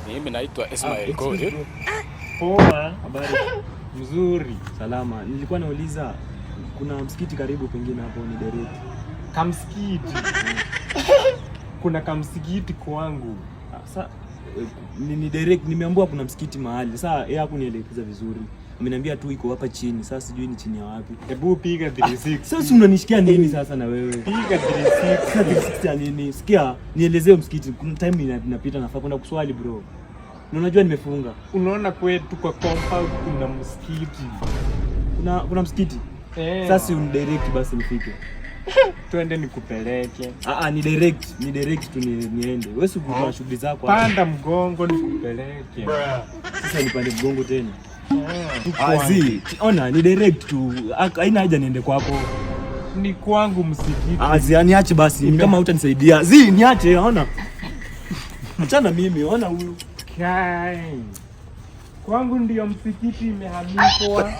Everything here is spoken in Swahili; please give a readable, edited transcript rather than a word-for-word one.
Mimi naitwa Ismail Kodi. Poa, habari? Mzuri. Salama. Nilikuwa nauliza kuna msikiti karibu pengine hapo ni direct. Kamsikiti. Kuna kamsikiti kwangu. Sasa ni direct nimeambiwa kuna msikiti mahali. Sasa yeye hakunielekeza vizuri. Ameniambia tu iko hapa chini. Sasa sijui ni chini ya wapi. Hebu piga 36. Sasa unanishikia nini sasa na wewe? Piga 36. 36 ya nini? Sikia, nielezee msikiti. Kuna time inapita nafaa kwenda kuswali bro. Na unajua nimefunga. Unaona kwetu kwa compound kuna msikiti. Kuna msikiti? Sasa ni direct basi nifike. Twende nikupeleke. Ni direct tu niende. Wewe si kuna shughuli zako hapa. Panda mgongo nikupeleke. Sasa nipande mgongo tena. Ona ni direct tu. Haina haja niende kwako. Ni kwangu msikiti. Niache basi. Kama hutanisaidia. Niache, ona. Achana mimi, ona huyu. Kai. Kwangu ndio msikiti imehamishwa.